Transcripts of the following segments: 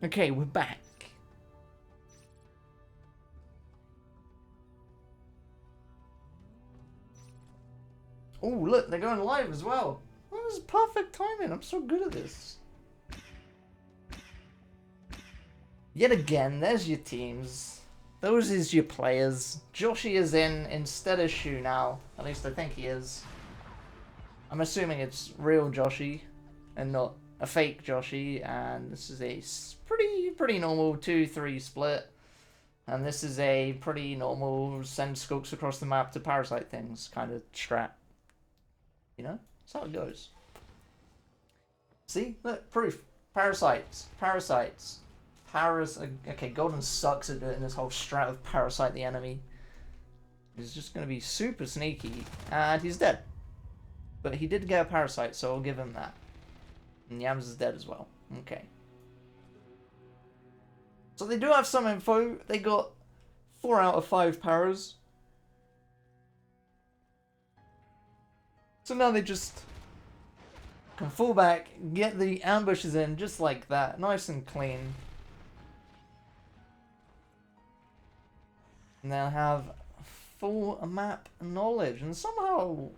Okay, we're back. Oh, look, they're going live as well. Oh, this is perfect timing. I'm so good at this. Yet again, there's your teams. Those is your players. Joshi is in instead of Shu now. At least I think he is. I'm assuming it's real Joshi and not a fake Joshi. And this is a pretty normal 2-3 split. And this is a pretty normal send skulks across the map to parasite things kind of strat. You know? That's how it goes. See? Look, proof. Parasites. Parasites. Okay, Golden sucks at doing this whole strat of parasite the enemy. He's just going to be super sneaky. And he's dead. But he did get a parasite, so I'll give him that. And Yams is dead as well. Okay. So they do have some info. They got 4 out of 5 paras. So now they just can fall back, get the ambushes in just like that. Nice and clean. And they'll have full map knowledge. And somehow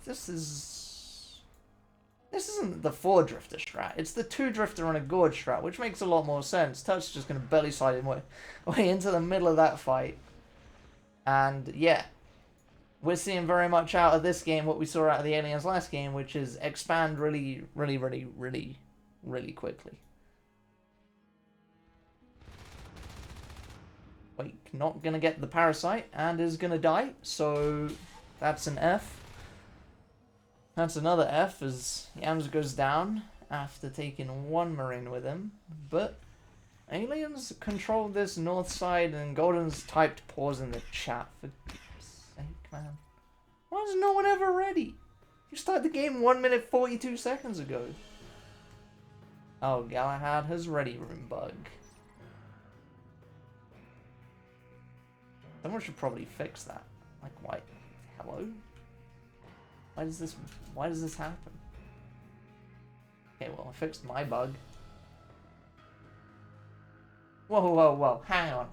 this isn't the 4 drifter strat. It's the 2 drifter on a gorge strat, which makes a lot more sense. Touch's just going to belly slide him way into the middle of that fight. And yeah, we're seeing very much out of this game what we saw out of the Aliens last game, which is expand really quickly. Wait, not going to get the parasite and is going to die, so that's an F. That's another F as Yams goes down after taking 1 Marine with him. But Aliens controlled this north side and Golden's typed pause in the chat. For God's sake, man. Why is no one ever ready? You started the game 1 minute 42 seconds ago. Oh, Galahad has ready room bug. Someone should probably fix that. Like, why? Hello? Why does this happen? Okay, well, I fixed my bug. Whoa, hang on.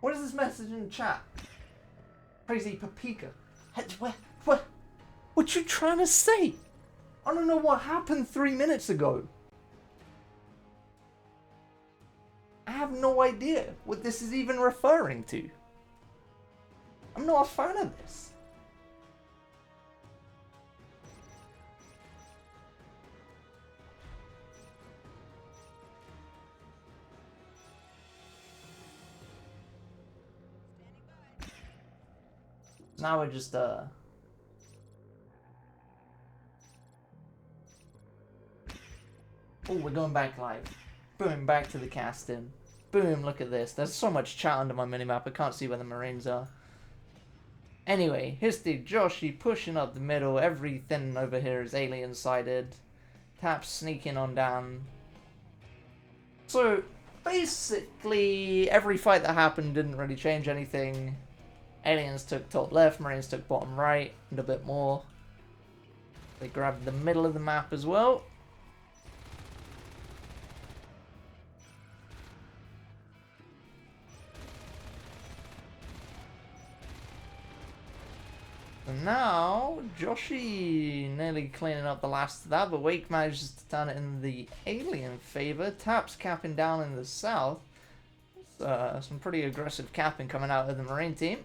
What is this message in the chat? Crazy Paprika. What you trying to say? I don't know what happened 3 minutes ago. I have no idea what this is even referring to. I'm not a fan of this. Now we're just Oh, we're going back live. Boom, back to the casting. Boom, look at this. There's so much chat under my minimap, I can't see where the Marines are. Anyway, here's the Joshi pushing up the middle. Everything over here is alien-sided. Taps sneaking on down. So, basically, every fight that happened didn't really change anything. Aliens took top left, Marines took bottom right, and a bit more. They grabbed the middle of the map as well. And now, Joshi nearly cleaning up the last of that, but Wake manages to turn it in the alien favor. Taps capping down in the south. Some pretty aggressive capping coming out of the Marine team.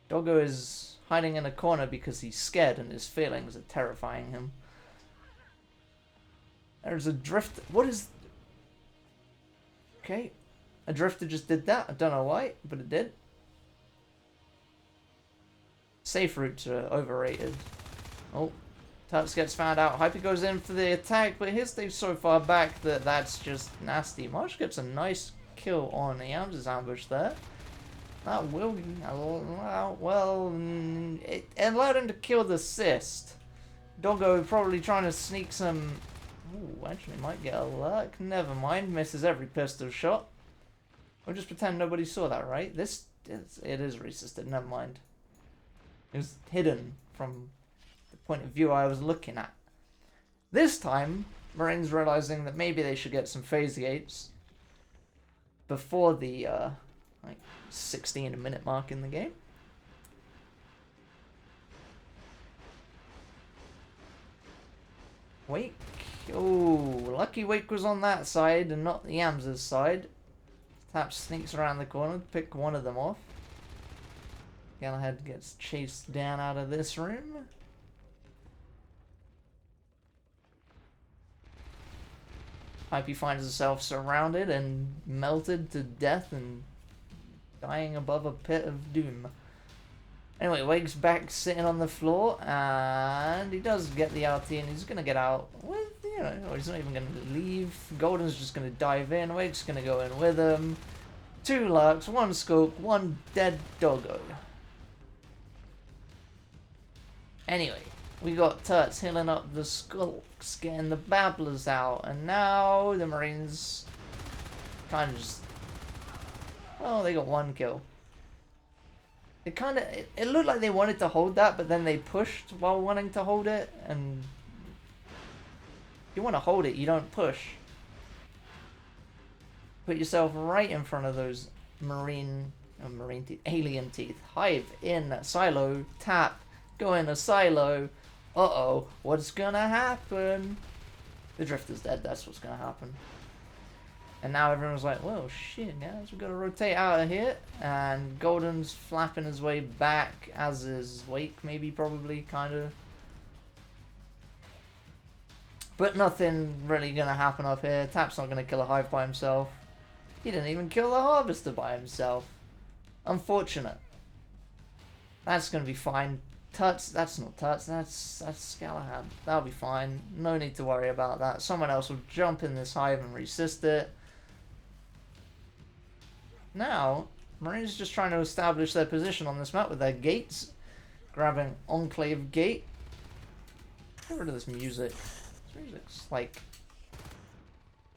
Doggo is hiding in a corner because he's scared and his feelings are terrifying him. There's a drift. What is... Okay. A drifter just did that. I don't know why, but it did. Safe routes are overrated. Oh. Tux gets found out. Hyper goes in for the attack, but his stays so far back that that's just nasty. Marsh gets a nice kill on Yams' ambush there. That will... Well, it allowed him to kill the cyst. Doggo probably trying to sneak some... Ooh, actually might get a luck. Never mind. Misses every pistol shot. We'll just pretend nobody saw that, right? It is resisted. Never mind. It was hidden from the point of view I was looking at. This time, Marines realizing that maybe they should get some phase gates before the like 16-minute mark in the game. Wake. Oh, lucky Wake was on that side and not the Yams' side. Tap sneaks around the corner to pick one of them off. Galahad gets chased down out of this room. Hypey finds himself surrounded and melted to death and dying above a pit of doom. Anyway, Wake's back sitting on the floor, and he does get the RT, and he's going to get out with, you know, he's not even going to leave. Golden's just going to dive in. Wake's going to go in with him. 2 Lurks, 1 Skulk, 1 dead Doggo. Anyway, we got Turts healing up the Skulks, getting the Babblers out, and now the Marines kind of just... Oh, they got 1 kill. It kind of... It looked like they wanted to hold that, but then they pushed while wanting to hold it, and... If you want to hold it, you don't push. Put yourself right in front of those marine teeth, alien teeth. Hive in silo, tap, go in a silo. Uh-oh, what's gonna happen? The Drifter's dead, that's what's gonna happen. And now everyone's like, well, shit, guys, we've got to rotate out of here. And Golden's flapping his way back, as is Wake, maybe, probably, kind of. But nothing really gonna happen up here. Tap's not gonna kill a Hive by himself. He didn't even kill the Harvester by himself. Unfortunate. That's gonna be fine. Tuts, that's not Tuts, that's Galahad. That'll be fine. No need to worry about that. Someone else will jump in this Hive and resist it. Now, Marines just trying to establish their position on this map with their gates. Grabbing Enclave Gate. Get rid of this music. This music's like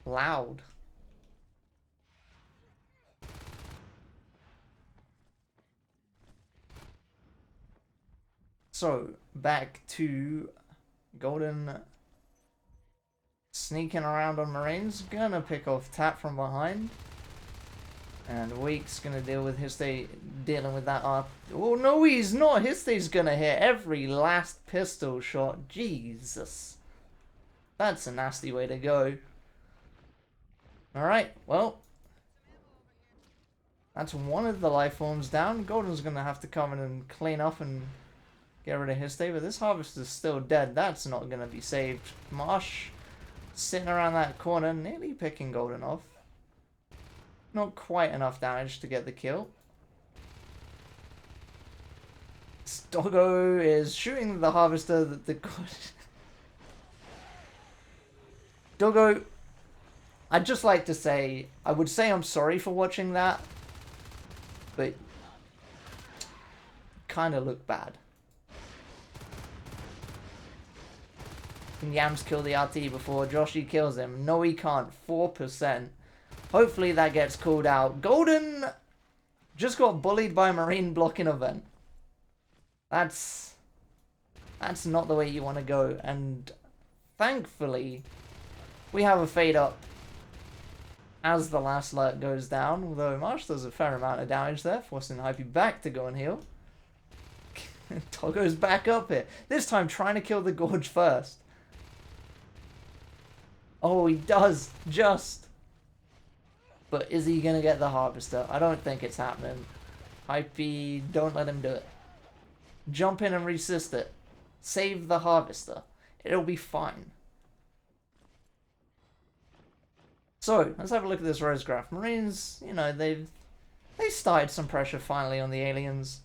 loud. So, back to Golden sneaking around on Marines. Gonna pick off Tap from behind. And Wake's gonna deal with Histe dealing with that up. Oh no, he's not! Histe's gonna hit every last pistol shot. Jesus. That's a nasty way to go. Alright, well. That's one of the life forms down. Golden's gonna have to come in and clean up and get rid of Histe, but this Harvester's still dead. That's not gonna be saved. Marsh sitting around that corner, nearly picking Golden off. Not quite enough damage to get the kill. Doggo is shooting the Harvester that the god. Doggo, I'd just like to say, I would say I'm sorry for watching that, but kind of look bad. Can Yams kill the RT before Joshy kills him? No, he can't. 4%. Hopefully that gets called out. Golden just got bullied by a Marine blocking a vent. That's not the way you want to go. And thankfully, we have a fade up as the last alert goes down. Although Marsh does a fair amount of damage there, forcing Hypey back to go and heal. Doggo's back up here. This time trying to kill the Gorge first. Oh, he does just. But is he going to get the Harvester? I don't think it's happening. Hypey, don't let him do it. Jump in and resist it. Save the Harvester. It'll be fine. So, let's have a look at this Rose graph. Marines, you know, they started some pressure finally on the aliens.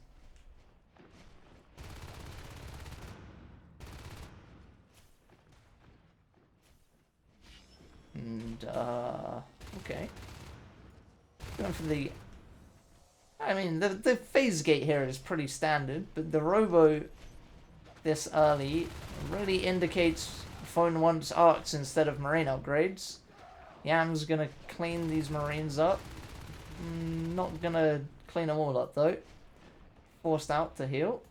And, okay. Going for the... I mean, the phase gate here is pretty standard, but the Robo this early really indicates Phone wants arcs instead of Marine upgrades. Yam's gonna clean these Marines up. Not gonna clean them all up, though. Forced out to heal.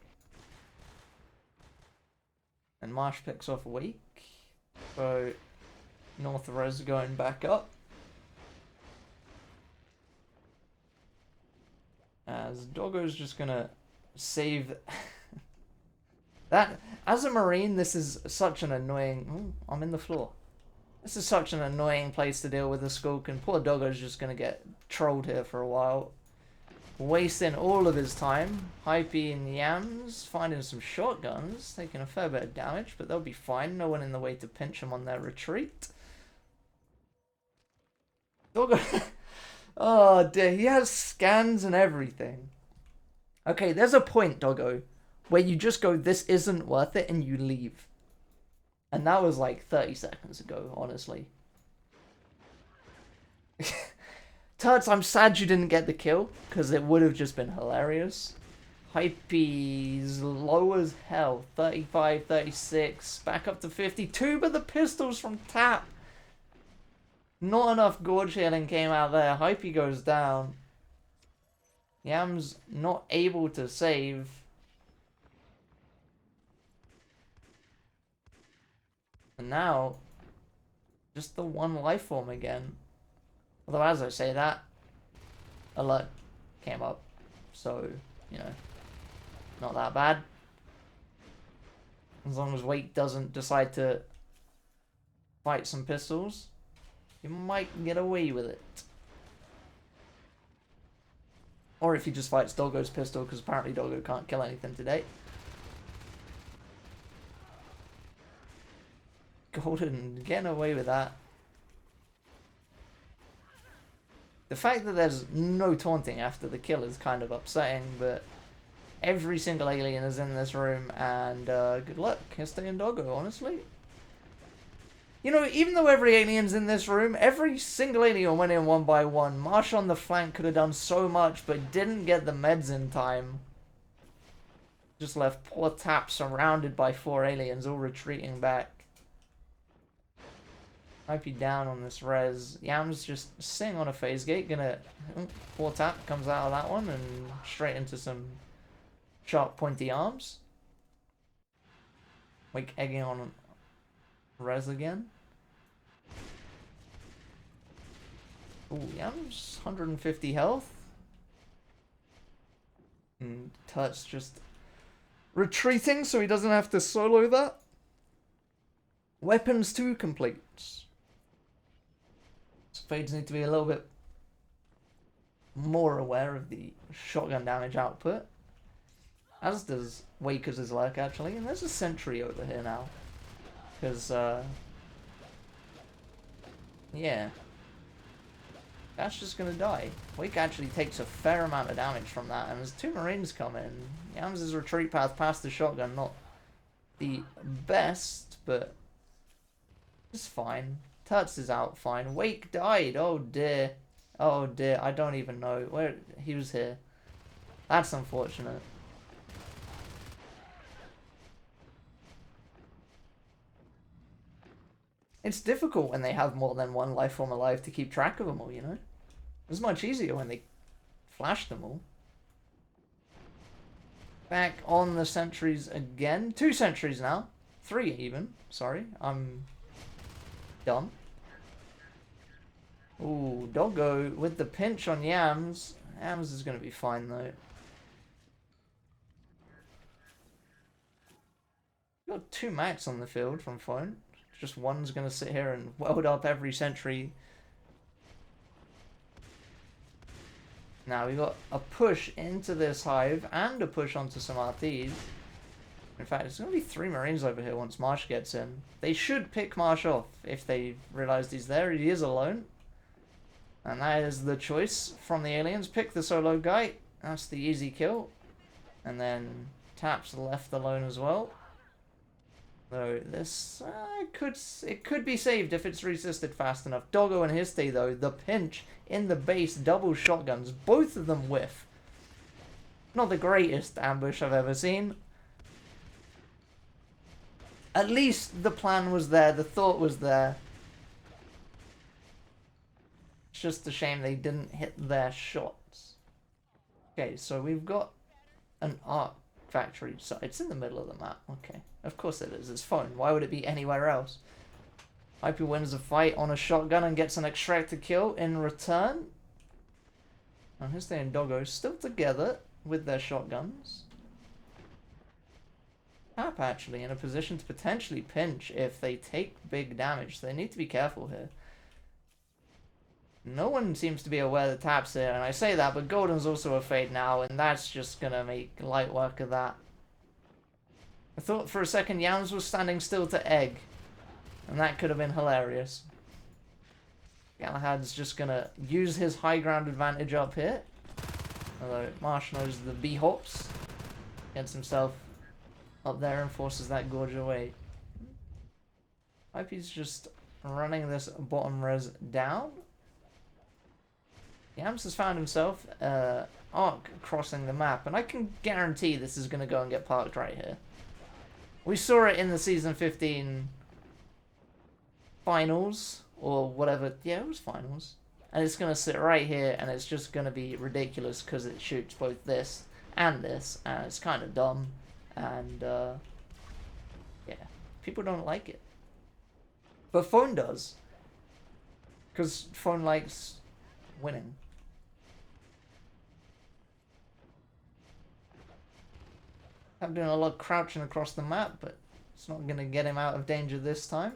And Marsh picks off Wake. So, North res going back up. As Doggo's just gonna save... that, as a Marine, this is such an annoying... Ooh, I'm in the floor. This is such an annoying place to deal with a Skulk, and poor Doggo's just gonna get trolled here for a while. Wasting all of his time. Hypey and Yams finding some shotguns, taking a fair bit of damage, but they'll be fine. No one in the way to pinch them on their retreat. Doggo... oh dear, he has scans and everything. Okay, there's a point, Doggo, where you just go, this isn't worth it, and you leave. And that was like 30 seconds ago, honestly. Turts, I'm sad you didn't get the kill, because it would have just been hilarious. Hypey's low as hell. 35, 36, back up to 52, but the pistols from Tap. Not enough gorge healing came out there. Hypey goes down. Yam's not able to save. And now, just the one life form again. Although, as I say that, alert came up. So, you know, not that bad. As long as Wake doesn't decide to fight some pistols, you might get away with it. Or if he just fights Doggo's pistol, because apparently Doggo can't kill anything today. Golden getting away with that. The fact that there's no taunting after the kill is kind of upsetting, but every single alien is in this room, and good luck. Stay in Doggo, honestly. You know, even though every alien's in this room, every single alien went in one by one. Marsh on the flank could have done so much, but didn't get the meds in time. Just left poor Tap surrounded by 4 aliens, all retreating back. Might be down on this res. Yam's just sitting on a phase gate, gonna... poor Tap comes out of that one, and straight into some sharp pointy arms. Wake egging on res again. Ooh, Yam's 150 health. And Turt's just retreating so he doesn't have to solo that. Weapons 2 completes. Spades need to be a little bit more aware of the shotgun damage output. As does Waker's Lurk, actually. And there's a sentry over here now. Because, yeah. That's just gonna die. Wake actually takes a fair amount of damage from that, and there's 2 Marines coming. Yams' retreat path past the shotgun, not the best, but it's fine. Turts is out fine. Wake died. Oh dear. Oh dear. I don't even know where he was here. That's unfortunate. It's difficult when they have more than one life form alive to keep track of them all, you know? It's much easier when they flash them all. Back on the sentries again. 2 sentries now. 3 even. Sorry. I'm dumb. Ooh, Doggo with the pinch on Yams. Yams is going to be fine though. Got 2 mats on the field from phone. Just one's going to sit here and weld up every sentry. Now we got a push into this hive and a push onto some RTs. In fact, it's going to be 3 Marines over here once Marsh gets in. They should pick Marsh off if they realized he's there. He is alone. And that is the choice from the aliens. Pick the solo guy. That's the easy kill. And then Tap's left alone as well. Though this it could be saved if it's resisted fast enough. Doggo and Histe though, the pinch in the base, double shotguns, both of them whiff. Not the greatest ambush I've ever seen. At least the plan was there, the thought was there. It's just a shame they didn't hit their shots. Okay, so we've got an arc factory, so it's in the middle of the map. Okay, of course it is. It's phone. Why would it be anywhere else? IP wins the fight on a shotgun and gets an extractor kill in return. And Histe and Doggo still together with their shotguns. Tap actually in a position to potentially pinch if they take big damage. They need to be careful here. No one seems to be aware that Tap's here, and I say that, but Golden's also a fade now, and that's just gonna make light work of that. I thought for a second Yams was standing still to egg, and that could have been hilarious. Galahad's just gonna use his high ground advantage up here. Although Marsh knows the B-hops. Gets himself up there and forces that Gorge away. IP's just running this bottom res down. Yams has found himself arc crossing the map, and I can guarantee this is going to go and get parked right here. We saw it in the Season 15 finals, or whatever. Yeah, it was finals. And it's going to sit right here, and it's just going to be ridiculous because it shoots both this, and it's kind of dumb. And, yeah, people don't like it. But Phone does. Because Phone likes winning. I'm doing a lot of crouching across the map, but it's not going to get him out of danger this time.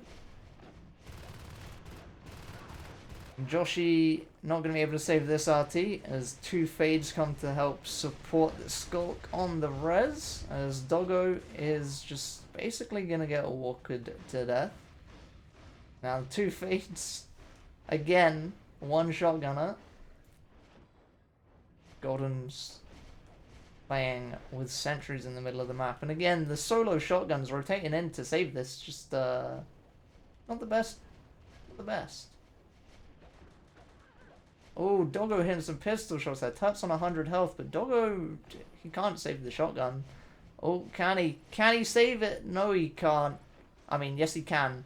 Joshi not going to be able to save this RT as two fades come to help support the Skulk on the res, as Doggo is just basically going to get walked to death. Now two fades, again, one shotgunner. Golden's playing with sentries in the middle of the map, and again the solo shotguns rotating in to save this, just not the best. Not the best. Oh, Doggo hitting some pistol shots there. Tap's on 100 health, but Doggo, he can't save the shotgun. Oh, can he? Can he save it? No, he can't. I mean, yes, he can.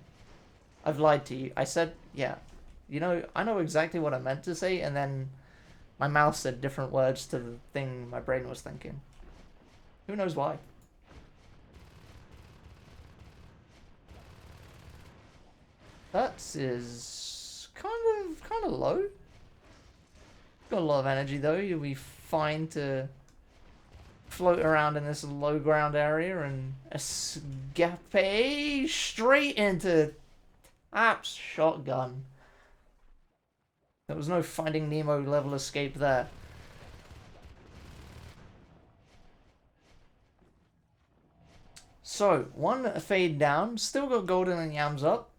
I've lied to you. I said, yeah. You know, I know exactly what I meant to say, and then my mouth said different words to the thing my brain was thinking. Who knows why? That is kind of low. Got a lot of energy though. You'll be fine to float around in this low ground area and escape straight into Tap's shotgun. There was no Finding Nemo level escape there. So, one fade down. Still got Golden and Yams up.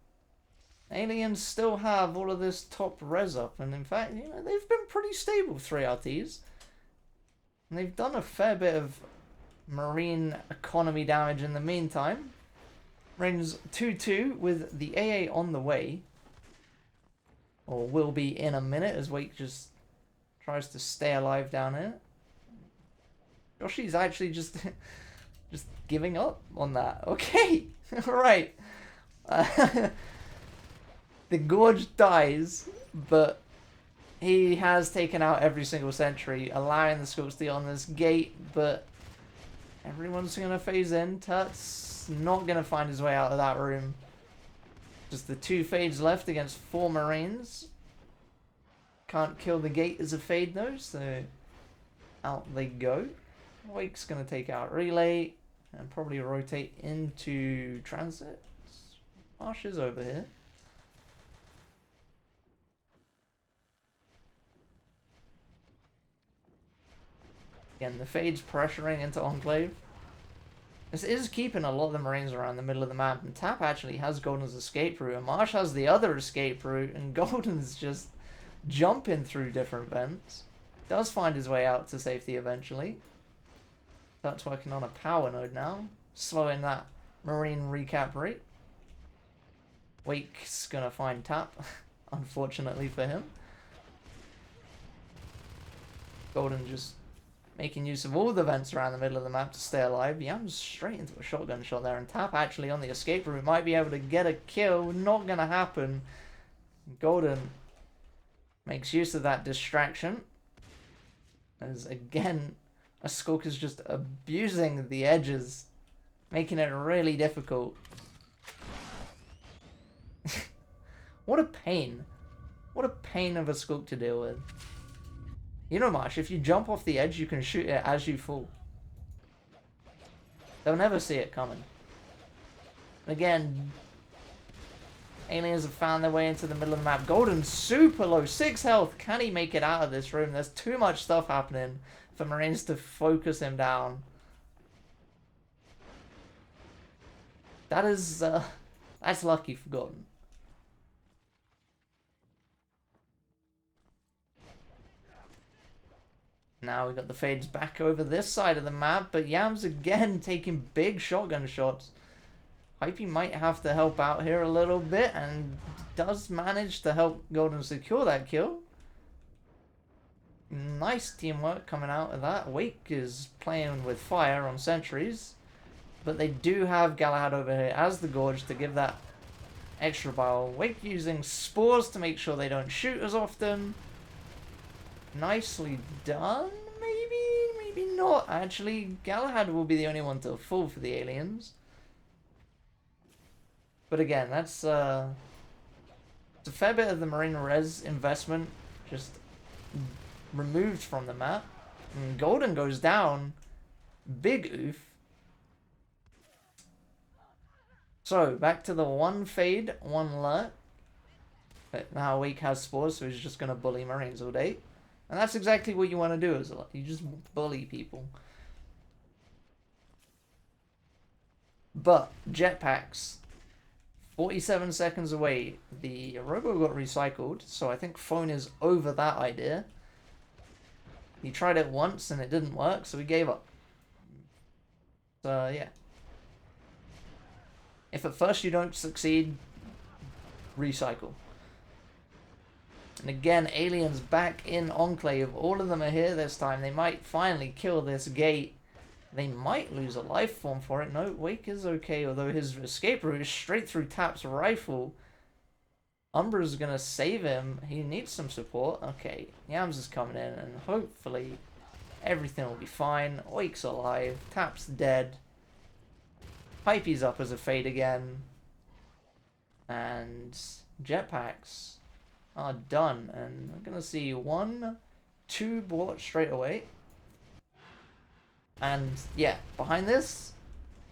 Aliens still have all of this top res up, and in fact, you know, they've been pretty stable, 3 RTs. And they've done a fair bit of marine economy damage in the meantime. Reigns 2-2 with the AA on the way. Or will be in a minute as Wake just tries to stay alive down here. Yoshi's actually just giving up on that. Okay, alright. The Gorge dies, but he has taken out every single sentry, allowing the Skulk Steel on this gate, but everyone's going to phase in. Tut's not going to find his way out of that room. Just the 2 fades left against 4 Marines. Can't kill the gate as a fade though, so out they go. Wake's going to take out Relay and probably rotate into Transit. Marsh is over here. Again, the Fade's pressuring into Enclave. This is keeping a lot of the Marines around the middle of the map, and Tap actually has Golden's escape route, and Marsh has the other escape route, and Golden's just jumping through different vents. Does find his way out to safety eventually. That's working on a power node now, slowing that Marine recap rate. Wake's gonna find Tap, unfortunately for him. Golden just making use of all the vents around the middle of the map to stay alive. Yams straight into a shotgun shot there, and Tap actually on the escape route might be able to get a kill. Not gonna happen. Golden makes use of that distraction, as again a Skulk is just abusing the edges, making it really difficult. What a pain. What a pain of a skulk to deal with. You know, Marsh, if you jump off the edge, you can shoot it as you fall. They'll never see it coming. Again, aliens have found their way into the middle of the map. Golden's super low, 6 health. Can he make it out of this room? There's too much stuff happening for Marines to focus him down. That is, that's lucky for Golden. Now we got the fades back over this side of the map, but Yams again taking big shotgun shots. Hypey might have to help out here a little bit, and does manage to help Golden secure that kill. Nice teamwork coming out of that. Wake is playing with fire on sentries, but they do have Galahad over here as the Gorge to give that extra bile. Wake using spores to make sure they don't shoot as often. Nicely done, maybe not. Actually, Galahad will be the only one to fall for the aliens. But again, that's it's a fair bit of the Marine res investment just removed from the map. And Golden goes down. Big oof. So, back to the 1 fade, 1 lurk. But now Wake has spores, so he's just going to bully Marines all day. And that's exactly what you want to do as well. You just bully people. But, jetpacks. 47 seconds away. The Robo got recycled, so I think Phone is over that idea. He tried it once and it didn't work, so he gave up. So, yeah. If at first you don't succeed, recycle. And again, aliens back in Enclave. All of them are here this time. They might finally kill this gate. They might lose a life form for it. No, Wake is okay, although his escape route is straight through Tap's rifle. Umbra's gonna save him. He needs some support. Okay, Yams is coming in, and hopefully everything will be fine. Wake's alive. Tap's dead. Hypey's up as a fade again. And jetpacks are done. And we're gonna see 1, 2 bullets straight away. And yeah, behind this,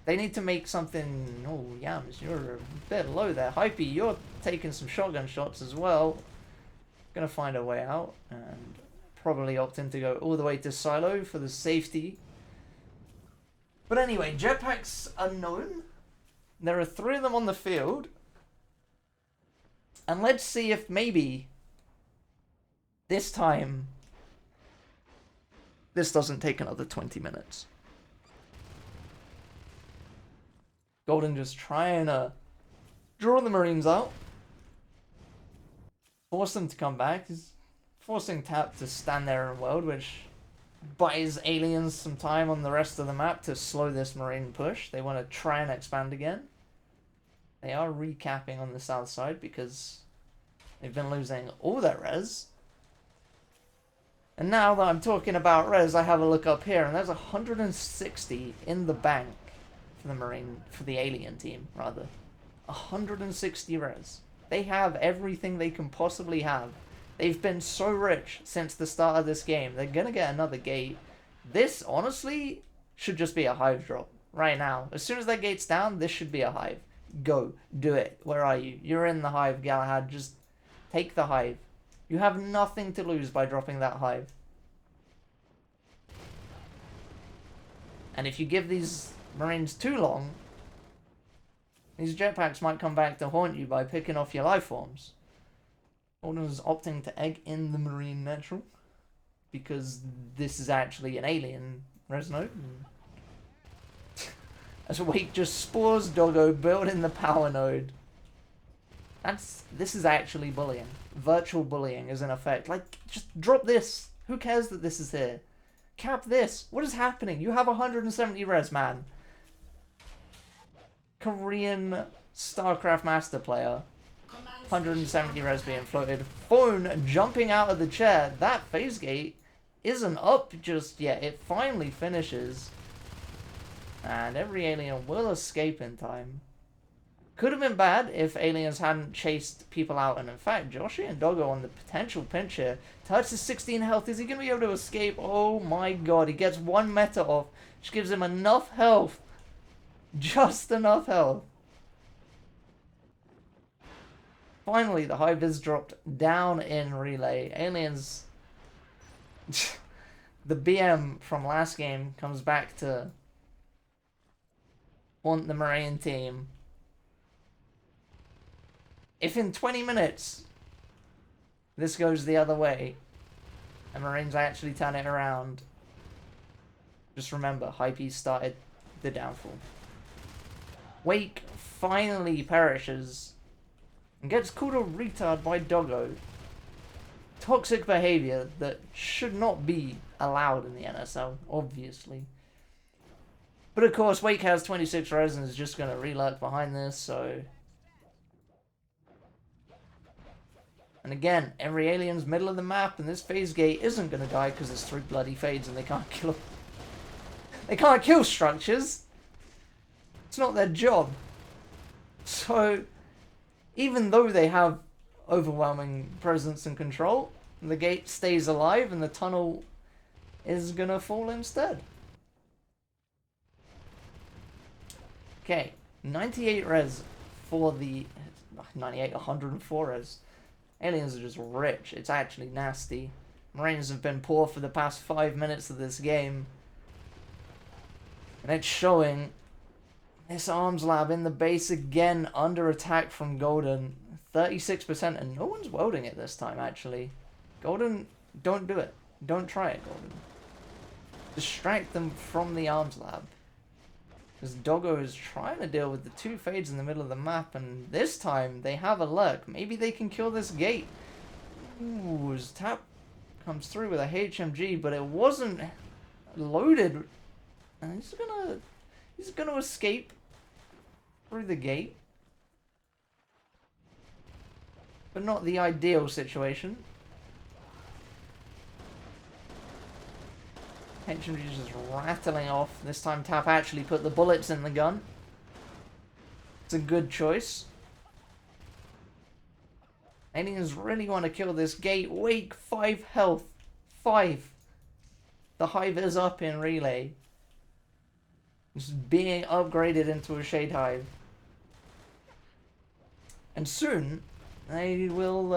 they need to make something. Oh, Yams, you're a bit low there. Hypey, you're taking some shotgun shots as well. Gonna find a way out and probably opting to go all the way to silo for the safety. But anyway, jetpacks unknown. There are 3 of them on the field. And let's see if maybe this time this doesn't take another 20 minutes. Golden just trying to draw the Marines out. Force them to come back. He's forcing Tap to stand there in world, which buys aliens some time on the rest of the map to slow this Marine push. They want to try and expand again. They are recapping on the south side because they've been losing all their res. And now that I'm talking about res, I have a look up here, and there's 160 in the bank for the alien team, rather. 160 res. They have everything they can possibly have. They've been so rich since the start of this game. They're gonna get another gate. This, honestly, should just be a hive drop right now. As soon as that gate's down, this should be a hive. Go. Do it. Where are you? You're in the hive, Galahad. Just take the hive. You have nothing to lose by dropping that hive. And if you give these Marines too long, these jetpacks might come back to haunt you by picking off your life forms. Golden's opting to egg in the Marine Natural because this is actually an alien res node. As Wake just spores Doggo, building the power node. This is actually bullying. Virtual bullying is in effect. Like, just drop this. Who cares that this is here? Cap this. What is happening? You have 170 res, man. Korean StarCraft master player. 170 res being floated. Phone jumping out of the chair. That phase gate isn't up just yet. It finally finishes. And every alien will escape in time. Could have been bad if aliens hadn't chased people out. And in fact, Joshi and Doggo on the potential pinch here. Touch is 16 health. Is he going to be able to escape? Oh my god. He gets 1 meta off, which gives him enough health. Just enough health. Finally, the high vis dropped down in relay. Aliens... the BM from last game comes back to haunt the Marine team. If in 20 minutes this goes the other way and Marines actually turn it around, just remember, Hype started the downfall. Wake finally perishes and gets called a retard by Doggo. Toxic behavior that should not be allowed in the NSL, obviously. But of course, Wake has 26 res and is just going to re-lurk behind this, so... And again, every alien's middle of the map, and this phase gate isn't going to die because there's 3 bloody fades and they can't kill them. They can't kill structures! It's not their job. So, even though they have overwhelming presence and control, the gate stays alive and the tunnel is going to fall instead. Okay, 98 res for the... 98, 104 res. Aliens are just rich. It's actually nasty. Marines have been poor for the past 5 minutes of this game. And it's showing. This arms lab in the base again under attack from Golden. 36% and no one's welding it this time actually. Golden, don't do it. Don't try it, Golden. Distract them from the arms lab. Because Doggo is trying to deal with the 2 fades in the middle of the map, and this time they have a lurk. Maybe they can kill this gate. Ooh, his tap comes through with a HMG, but it wasn't loaded. And he's gonna escape through the gate. But not the ideal situation. HMG is just rattling off. This time Tap actually put the bullets in the gun. It's a good choice. Aliens really want to kill this gate. Wake, 5 health. 5. The hive is up in relay. It's being upgraded into a shade hive. And soon, they will,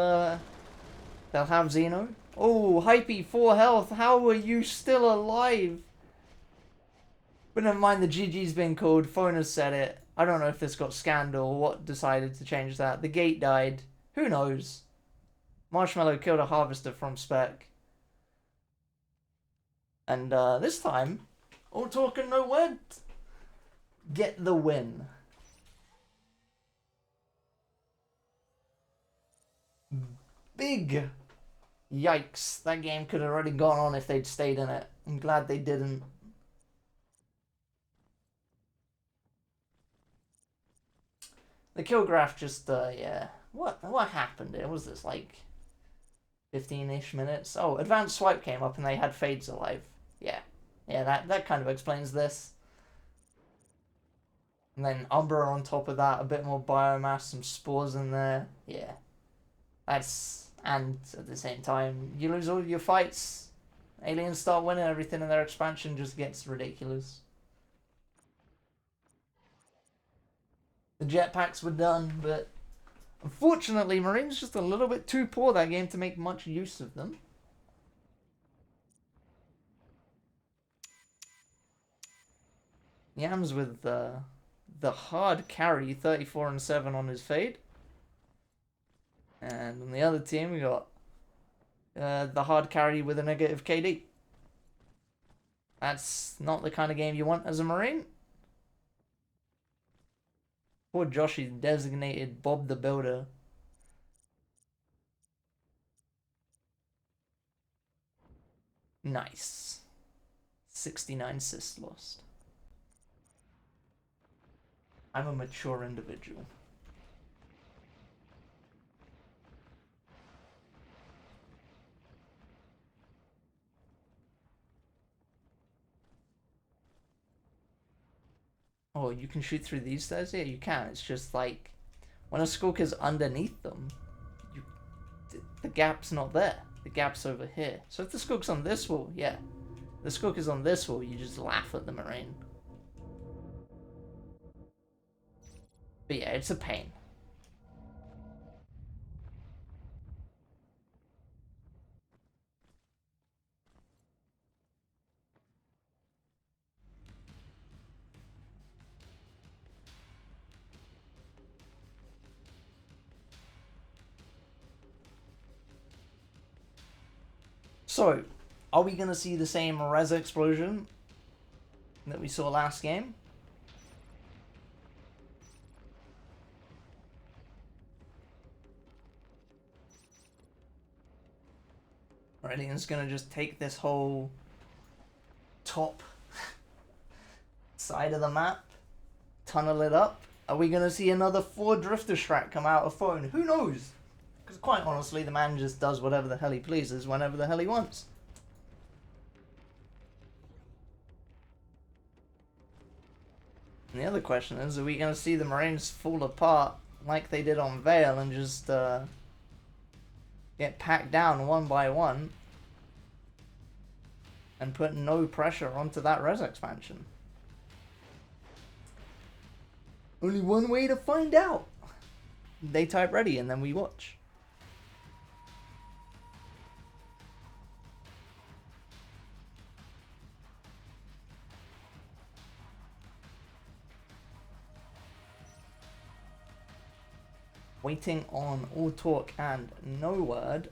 they'll have Xeno. Oh, Hypey, 4 health. How are you still alive? But never mind, the GG's been called. Phone has said it. I don't know if this got scanned or what decided to change that. The gate died. Who knows? Marshmallow killed a harvester from Spec. And this time, all talk and no word. Get the win. Big yikes. That game could have already gone on if they'd stayed in it. I'm glad they didn't. The kill graph just, yeah. What happened? It was this, like, 15-ish minutes? Oh, advanced swipe came up and they had fades alive. Yeah. Yeah, that kind of explains this. And then Umbra on top of that, a bit more biomass, some spores in there. Yeah. That's... And at the same time, you lose all your fights. Aliens start winning everything and their expansion just gets ridiculous. The jetpacks were done, but unfortunately, Marines just a little bit too poor that game to make much use of them. Yams with the hard carry, 34 and 7 on his fade. And on the other team, we got the hard carry with a negative KD. That's not the kind of game you want as a Marine. Poor Joshi designated Bob the Builder. Nice. 69 cysts lost. I'm a mature individual. Oh, you can shoot through these stairs? Yeah, you can. It's just like when a skulk is underneath them, you, the gap's not there. The gap's over here. So if the skulk's on this wall, yeah. The skulk is on this wall, you just laugh at the Marine. But yeah, it's a pain. So, are we going to see the same res explosion that we saw last game? Aurelian's going to just take this whole top side of the map, tunnel it up. Are we going to see another 4 drifter strat come out of phone? Who knows? Because quite honestly, the man just does whatever the hell he pleases whenever the hell he wants. And the other question is, are we going to see the Marines fall apart like they did on Vale and just get packed down one by one and put no pressure onto that res expansion? Only one way to find out. They type ready and then we watch. Waiting on all talk and no word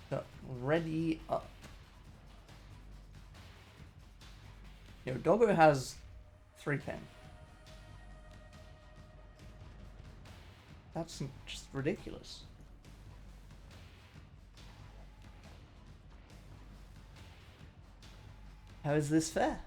to ready up. Yo, Doggo has 3 pin. That's just ridiculous. How is this fair?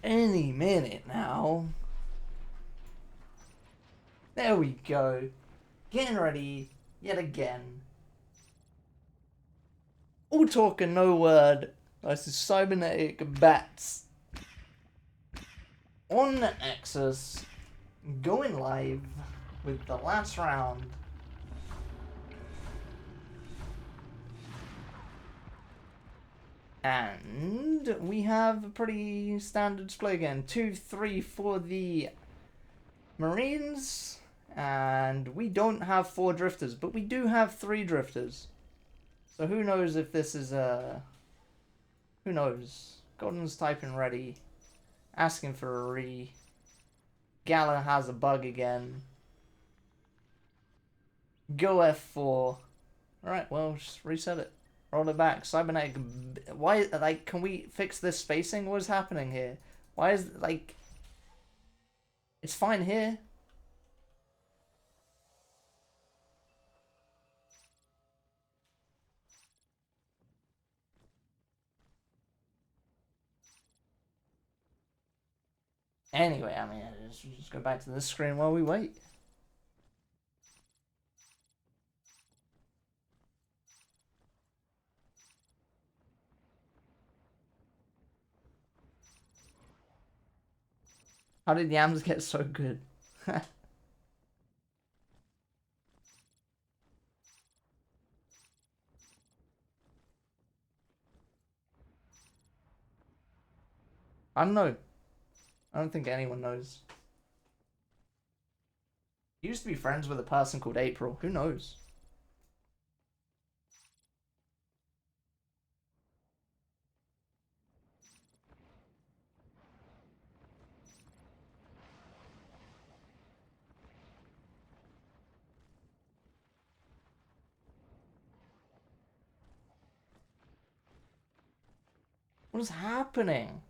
Any minute now. There we go. Getting ready yet again. All talk and no word versus cybernetic bats. On Nexus, going live with the last round. And we have a pretty standard display again. 2-3 for the Marines. And we don't have 4 drifters, but we do have 3 drifters. So who knows if this is a... Who knows? Golden's typing ready. Asking for a re. Gala has a bug again. Go F4. Alright, well, just reset it. Roll it back. Cybernetic... Why, like, can we fix this spacing? What is happening here? Why is, like... It's fine here. Anyway, I mean, just go back to this screen while we wait. How did Yams get so good? I don't know. I don't think anyone knows. He used to be friends with a person called April. Who knows? What is happening?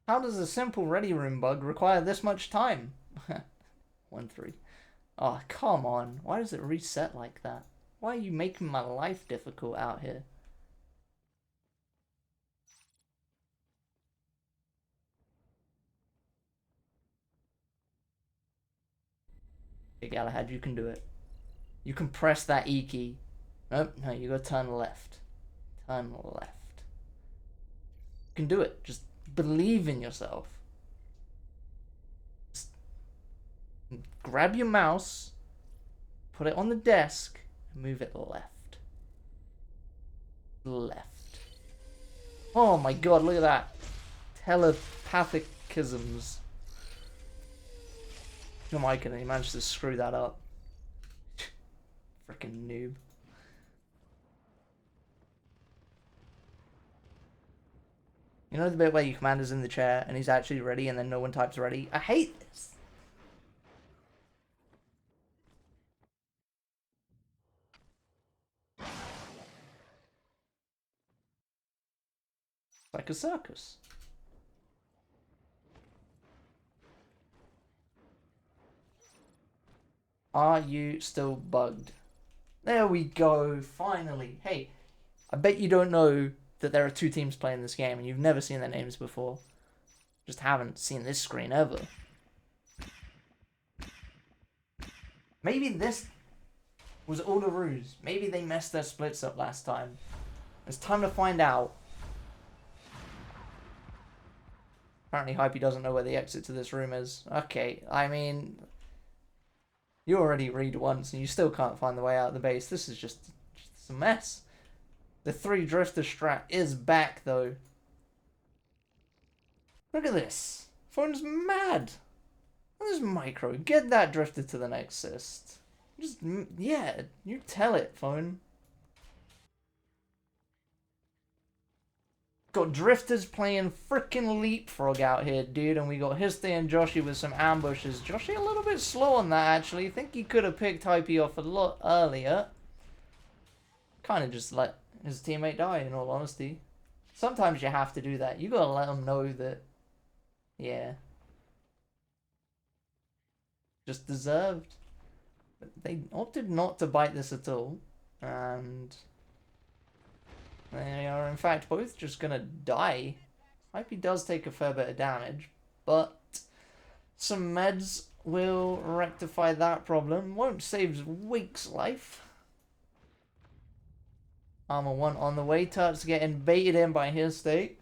How does a simple ready room bug require this much time? 1-3. Oh, come on. Why does it reset like that? Why are you making my life difficult out here? Okay, Galahad, you can do it. You can press that E key. Nope, no, you gotta turn left. Turn left. You can do it. Just believe in yourself. Just grab your mouse, put it on the desk, and move it left. Left. Oh my god, look at that. Telepathicisms. Who am I kidding? He managed to screw that up. Freaking noob. You know the bit where your commander's in the chair and he's actually ready and then no one types ready? I hate this. It's like a circus. Are you still bugged? There we go, finally. Hey, I bet you don't know that there are two teams playing this game and you've never seen their names before. Just haven't seen this screen ever. Maybe this was all a ruse. Maybe they messed their splits up last time. It's time to find out. Apparently Hypey doesn't know where the exit to this room is. Okay, I mean, you already read once and you still can't find the way out of the base. This is just a mess. The 3 drifter strat is back though. Look at this. Phone's mad. Look at this micro. Get that drifter to the Nexus. Just, yeah, you tell it, phone. Got drifters playing freaking leapfrog out here, dude, and we got Histe and Joshi with some ambushes. Joshi a little bit slow on that, actually. I think he could have picked Hypey off a lot earlier. Kind of just let his teammate die, in all honesty. Sometimes you have to do that. You gotta let them know that, yeah, just deserved. But they opted not to bite this at all, and they are in fact both just gonna die. Hypey does take a fair bit of damage, but some meds will rectify that problem. Won't save Wake's life. Armor 1 on the way. Turt's getting baited in by his state.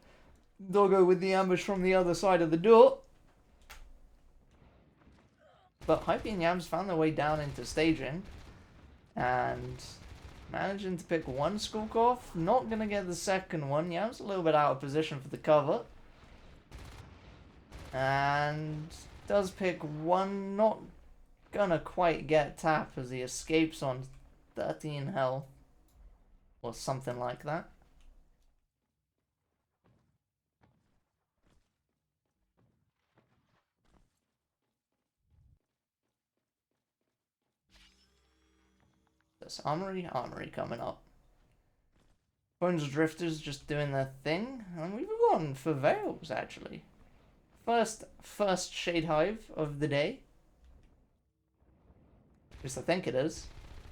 Doggo with the ambush from the other side of the door. But Hypey and Yams found their way down into staging. And managing to pick one Skulk off. Not going to get the second one. Yams a little bit out of position for the cover. And does pick one. Not going to quite get tap as he escapes on 13 health. Or something like that. This armory coming up. Phone's drifters just doing their thing. And we've gone for Veils, actually. First Shade Hive of the day. At least I think it is.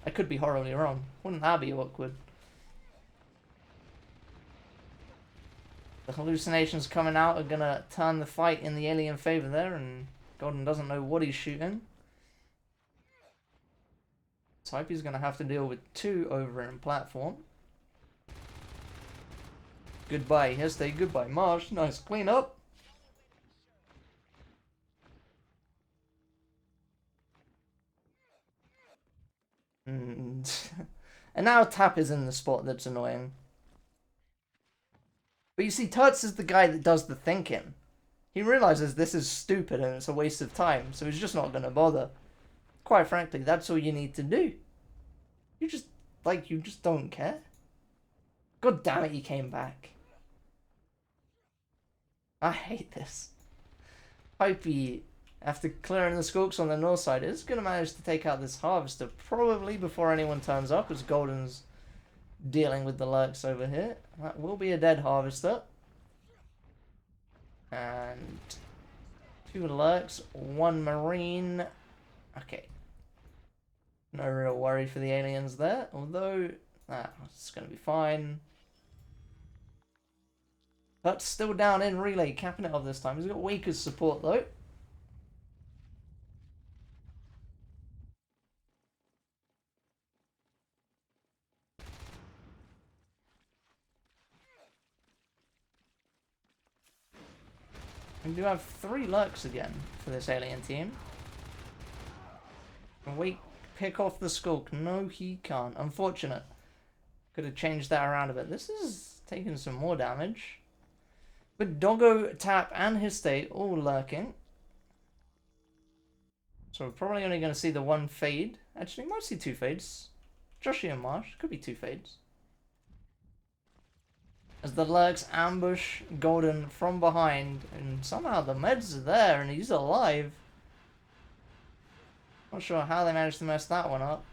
I could be horribly wrong. Wouldn't that be awkward? The hallucinations coming out are gonna turn the fight in the alien favor there, and Golden doesn't know what he's shooting. Hypey's gonna have to deal with 2 over in platform. Goodbye, Histe. Goodbye, Marsh. Nice cleanup. And now Tap is in the spot that's annoying. But you see, Tuts is the guy that does the thinking. He realizes this is stupid and it's a waste of time, so he's just not going to bother. Quite frankly, that's all you need to do. You just don't care. God damn it, he came back. I hate this. Hypey, after clearing the Skulks on the north side, is going to manage to take out this Harvester, probably before anyone turns up, as Golden's dealing with the lurks over here. That will be a dead Harvester. And 2 lurks, 1 Marine. Okay. No real worry for the aliens there, although it's going to be fine. But still down in relay, capping it off this time. He's got Waker's support though. We do have 3 lurks again for this alien team. Can we pick off the skulk? No, he can't. Unfortunate. Could have changed that around a bit. This is taking some more damage. But Doggo, Tap, and his state all lurking. So we're probably only going to see the 1 fade. Actually, might see 2 fades. Joshi and Marsh. Could be 2 fades. As the lurks ambush Golden from behind. And somehow the meds are there and he's alive. Not sure how they managed to mess that one up.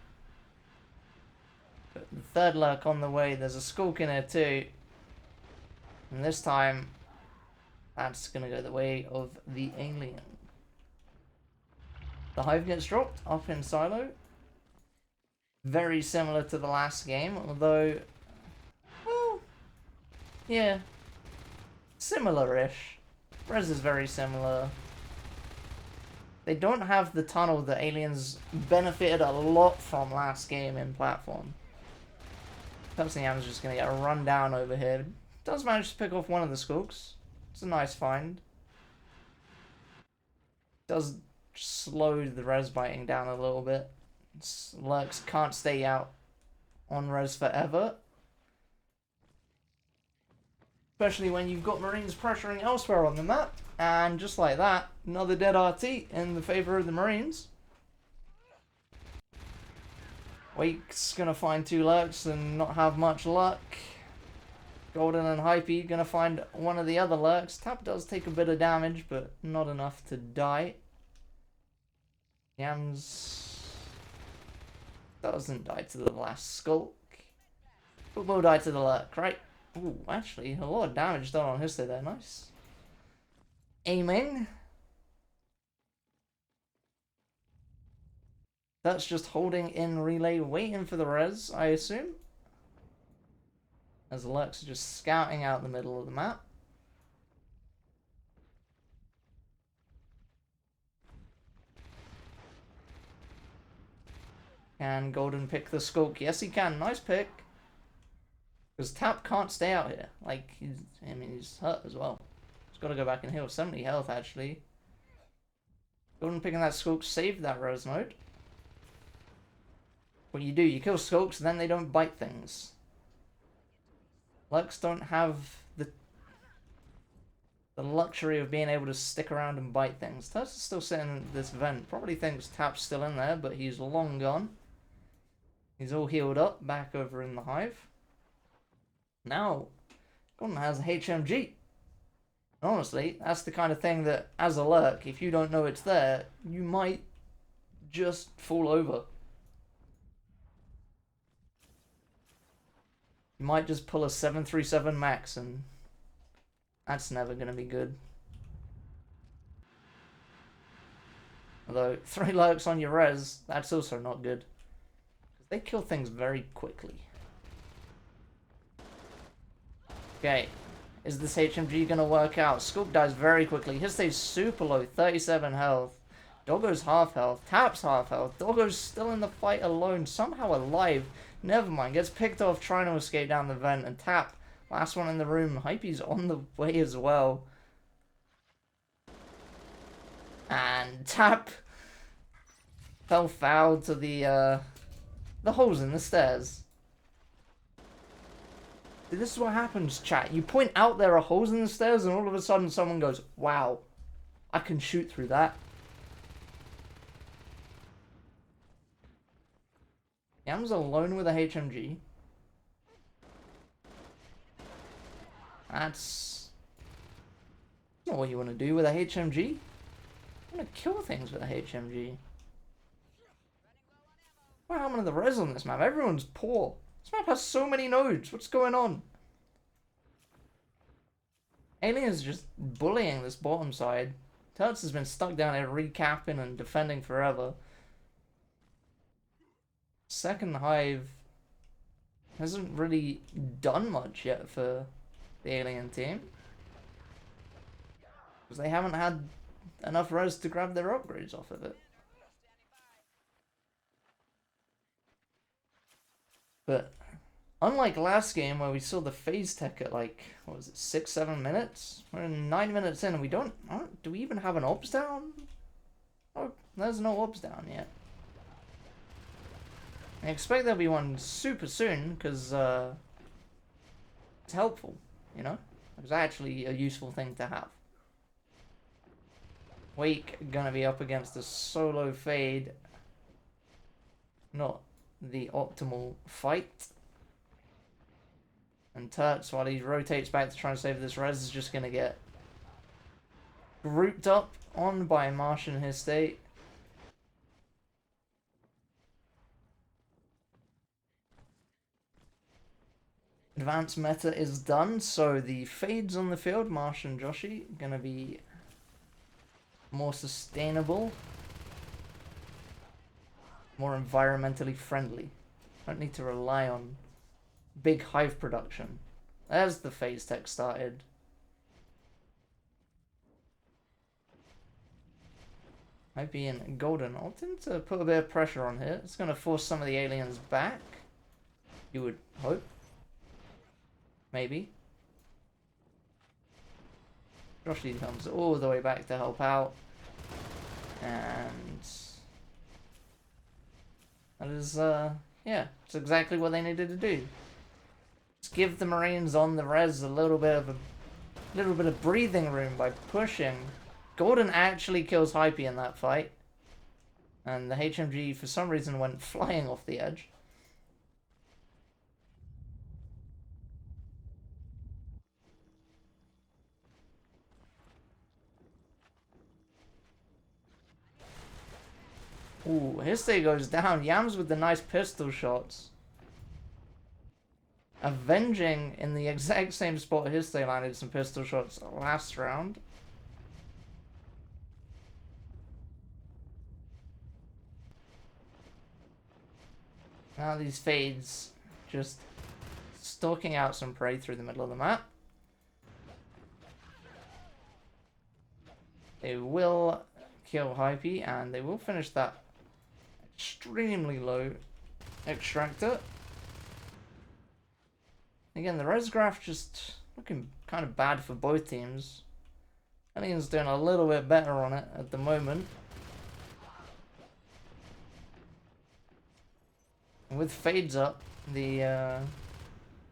But the 3rd lurk on the way. There's a skulk in there too. And this time, that's going to go the way of the alien. The hive gets dropped up in silo. Very similar to the last game, although, well, yeah, similar-ish. Res is very similar. They don't have the tunnel that aliens benefited a lot from last game in platform. Yam's just going to get a run down over here. Does manage to pick off one of the skulks. It's a nice find. Does slow the res biting down a little bit. Lurks can't stay out on res forever. Especially when you've got Marines pressuring elsewhere on the map. And just like that, another dead RT in the favor of the Marines. Wake's gonna find 2 lurks and not have much luck. Golden and Hypey gonna find one of the other lurks. Tap does take a bit of damage, but not enough to die. Yams doesn't die to the last skulk, but will die to the lurk, right? Ooh, actually, a lot of damage done on his side there. Nice. Aiming. That's just holding in relay, waiting for the res, I assume. As the lurks are just scouting out the middle of the map. Can Golden pick the skulk? Yes, he can. Nice pick. Because Tap can't stay out here. Like, he's hurt as well. He's got to go back and heal. 70 health, actually. Golden picking that skulk saved that res mode. What you do, you kill skulks, and then they don't bite things. Lurks don't have the luxury of being able to stick around and bite things. Turt's still sitting in this vent. Probably thinks Tap's still in there, but he's long gone. He's all healed up, back over in the hive. Now, Golden has a HMG. Honestly, that's the kind of thing that, as a lurk, if you don't know it's there, you might just fall over. You might just pull a 737 max, and that's never going to be good. Although, 3 lurks on your res, that's also not good. Because they kill things very quickly. Okay, is this HMG going to work out? Skulk dies very quickly. His stays super low, 37 health. Doggo's half health. Tap's half health. Doggo's still in the fight alone, somehow alive. Never mind, gets picked off trying to escape down the vent. And Tap, last one in the room. Hypey's on the way as well. And Tap fell foul to the holes in the stairs. This is what happens, chat. You point out there are holes in the stairs and all of a sudden someone goes, wow, I can shoot through that. Yam's alone with a HMG. That's not what you want to do with a HMG. You want to kill things with a HMG. What happened to the res on this map? Everyone's poor. This map has so many nodes. What's going on? Aliens just bullying this bottom side. Turts has been stuck down here recapping and defending forever. Second hive hasn't really done much yet for the alien team. Because they haven't had enough res to grab their upgrades off of it. But Unlike last game where we saw the phase tech at like, what was it, 6-7 minutes? We're 9 minutes in and we don't do we even have an ops down? Oh, there's no ops down yet. I expect there'll be one super soon because it's helpful, you know? It's actually a useful thing to have. Wake gonna be up against a solo fade. Not the optimal fight. And Turts, while he rotates back to try and save this res, is just gonna get grouped up on by Marsh and his state. Advanced meta is done, so the fades on the field, Marsh and Joshi, gonna be more sustainable, more environmentally friendly. Don't need to rely on big hive production. There's the phase tech started. Might be in golden. I'll tend to put a bit of pressure on here. It's gonna force some of the aliens back. You would hope. Maybe. Joshi comes all the way back to help out. And that is, yeah, it's exactly what they needed to do. Just give the Marines on the res a little bit of breathing room by pushing. Gordon actually kills Hypey in that fight. And the HMG, for some reason, went flying off the edge. Ooh, Histe goes down. Yams with the nice pistol shots. Avenging in the exact same spot Histe landed some pistol shots last round. Now these fades just stalking out some prey through the middle of the map. They will kill Hypey and they will finish that extremely low extractor. Again, the res graph just looking kind of bad for both teams. Alien's doing a little bit better on it at the moment. And with fades up, the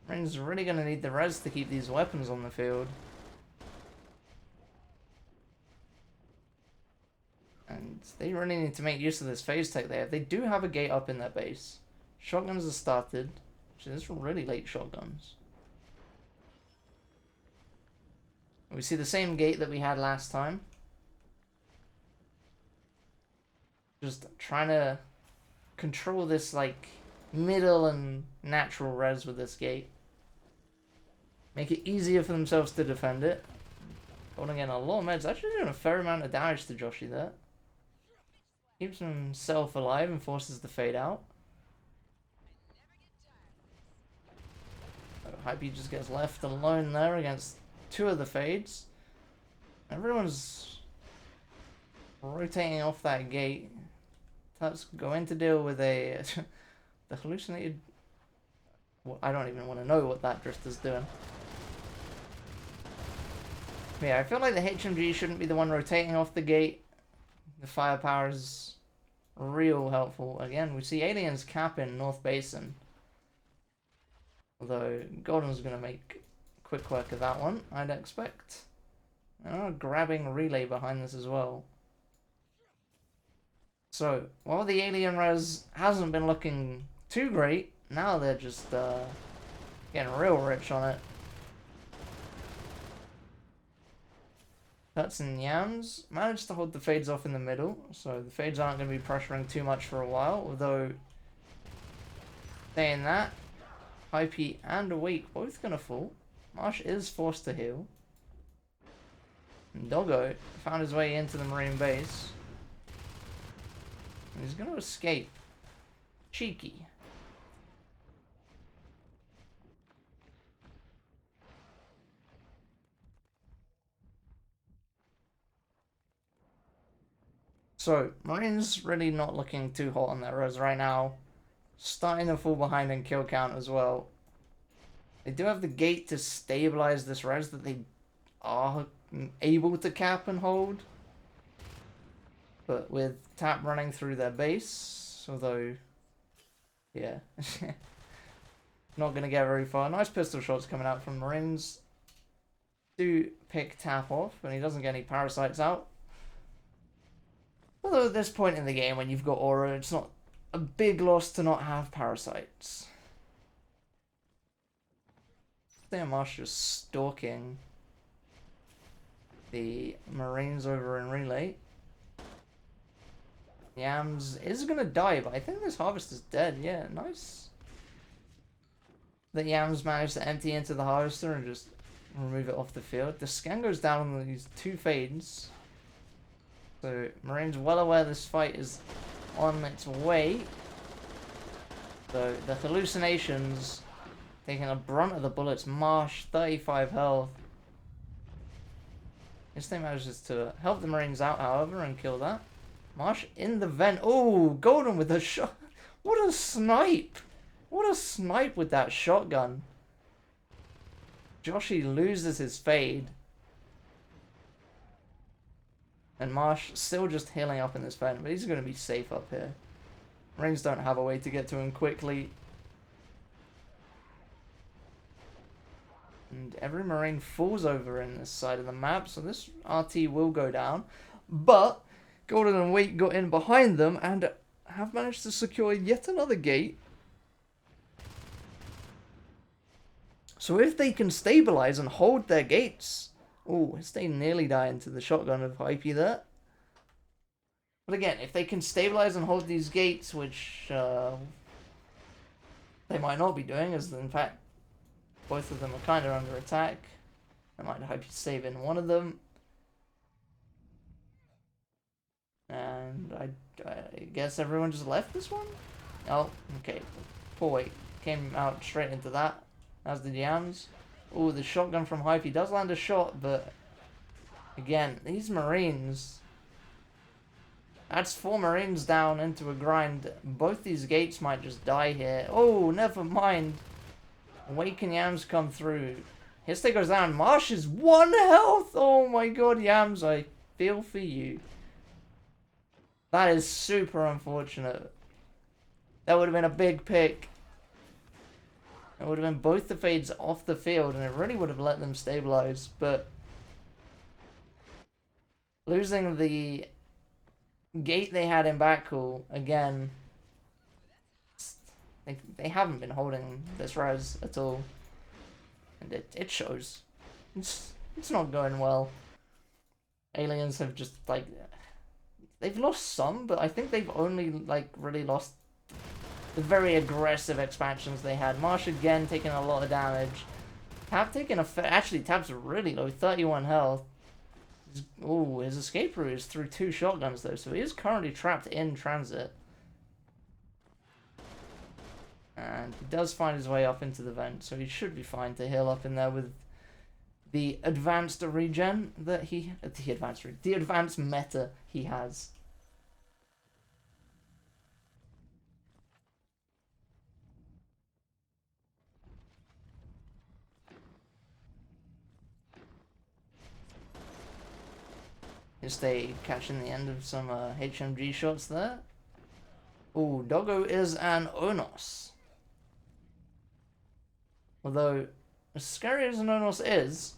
Marines are really going to need the res to keep these weapons on the field. And they really need to make use of this phase tech they have. They do have a gate up in their base. Shotguns are started. Actually, these are really late shotguns. We see the same gate that we had last time. Just trying to control this, like, middle and natural res with this gate. Make it easier for themselves to defend it. Holding in a lot of meds. Actually doing a fair amount of damage to Joshi there. Keeps himself alive and forces the fade out. Hypey just gets left alone there against two of the fades. Everyone's rotating off that gate. That's going to deal with a the hallucinated. Well, I don't even want to know what that drift is doing. Yeah, I feel like the HMG shouldn't be the one rotating off the gate. The firepower is real helpful. Again, we see aliens capping North Basin. Although Gordon's going to make quick work of that one, I'd expect. Grabbing relay behind this as well. So, while the alien res hasn't been looking too great, now they're just getting real rich on it. Tuts and Yams managed to hold the fades off in the middle, so the fades aren't going to be pressuring too much for a while, although saying that, Hypey and Awake both going to fall. Marsh is forced to heal. And Doggo found his way into the Marine base. And he's going to escape. Cheeky. So, Marine's really not looking too hot on their res right now. Starting to fall behind in kill count as well. They do have the gate to stabilize this res that they are able to cap and hold. But with tap running through their base, although, yeah, not going to get very far. Nice pistol shots coming out from Marines. Do pick tap off, and he doesn't get any parasites out. Although at this point in the game, when you've got aura, it's not a big loss to not have parasites. Marsh just stalking the Marines over in relay. Yams is gonna die, but I think this harvest is dead. Yeah, nice. The Yams managed to empty into the harvester and just remove it off the field. The scan goes down on these 2 fades. So Marines well aware this fight is on its way. So the hallucinations taking a brunt of the bullets. Marsh, 35 health. This thing manages to help the Marines out, however, and kill that. Marsh in the vent. Oh, Golden with a shot. What a snipe. What a snipe with that shotgun. Joshy loses his fade. And Marsh still just healing up in this vent, but he's going to be safe up here. Marines don't have a way to get to him quickly. And every Marine falls over in this side of the map, so this RT will go down. But Golden and Wait got in behind them and have managed to secure yet another gate. So if they can stabilize and hold their gates... Oh, they nearly die into the shotgun of Hypey there. But again, if they can stabilize and hold these gates, which they might not be doing, as in fact both of them are kind of under attack. I might Hypey save in one of them. And I guess everyone just left this one? Oh, okay. Poor Wait came out straight into that, as did Yams. Oh, the shotgun from Hypey does land a shot, but again, these Marines, that's 4 Marines down into a grind. Both these gates might just die here. Oh, never mind. Wake and Yams come through. Histe goes down. Marsh is 1 health. Oh my god, Yams, I feel for you. That is super unfortunate. That would have been a big pick. It would have been both the fades off the field, and it really would have let them stabilize, but losing the gate they had in backcool, again, they haven't been holding this res at all, and it shows. It's not going well. Aliens have just, like, they've lost some, but I think they've only, like, really lost the very aggressive expansions they had. Marsh again taking a lot of damage. Tap taking actually, Tap's really low, 31 health. Oh, his escape route is through 2 shotguns though, so he is currently trapped in transit. And he does find his way up into the vent, so he should be fine to heal up in there with the advanced regen that the advanced meta he has. Just catching the end of some HMG shots there. Oh, Doggo is an Onos. Although, as scary as an Onos is,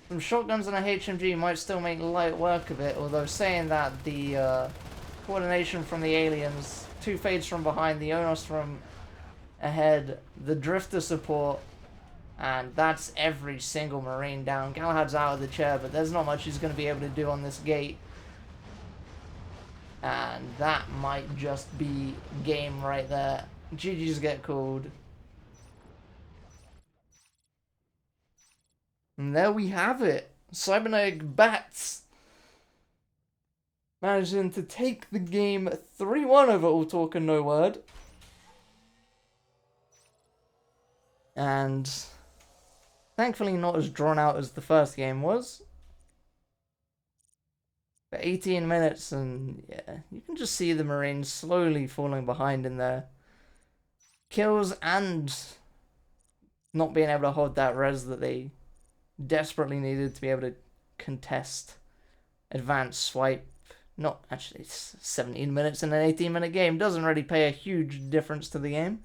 some shotguns and a HMG might still make light work of it, although saying that, the coordination from the aliens, 2 fades from behind, the Onos from ahead, the drifter support, and that's every single Marine down. Galahad's out of the chair, but there's not much he's going to be able to do on this gate. And that might just be game right there. GG's get called. And there we have it. Cybernetic Bats managing to take the game 3-1 over All Talk and No Word. And thankfully not as drawn out as the first game was. For 18 minutes, and yeah, you can just see the Marines slowly falling behind in their kills and not being able to hold that res that they desperately needed to be able to contest advanced swipe. Not actually 17 minutes in an 18-minute game doesn't really pay a huge difference to the game.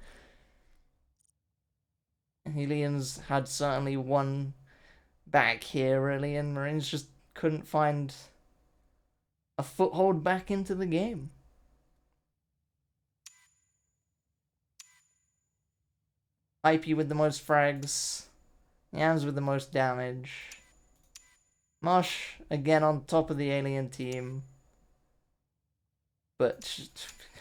Hellions had certainly won back here, really, and Marines just couldn't find a foothold back into the game. IP with the most frags, Yams with the most damage. Marsh again on top of the alien team. But,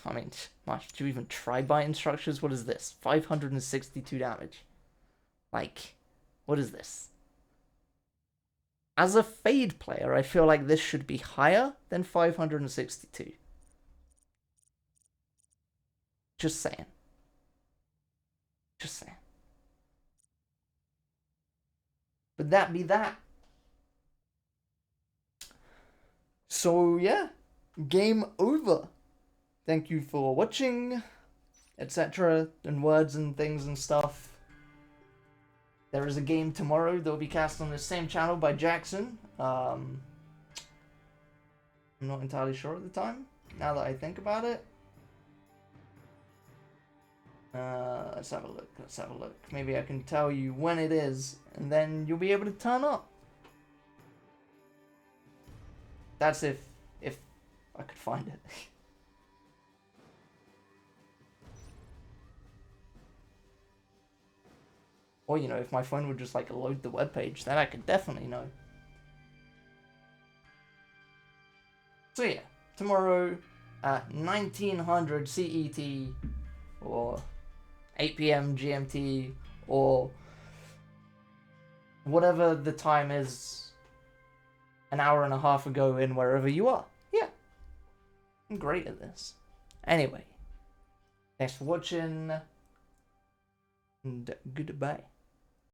I mean, Marsh, do you even try biting structures? What is this? 562 damage. Like, what is this? As a Fade player, I feel like this should be higher than 562. Just saying. Just saying. But that be that. So, yeah. Game over. Thank you for watching, etc. And words and things and stuff. There is a game tomorrow that will be cast on the same channel by Jackson. I'm not entirely sure at the time, now that I think about it. Let's have a look. Let's have a look. Maybe I can tell you when it is, and then you'll be able to turn up. That's if I could find it. Or, you know, if my phone would just, like, load the webpage, then I could definitely know. So, yeah. Tomorrow at 1900 CET, or 8 PM GMT, or whatever the time is an hour and a half ago in wherever you are. Yeah. I'm great at this. Anyway. Thanks for watching. And goodbye.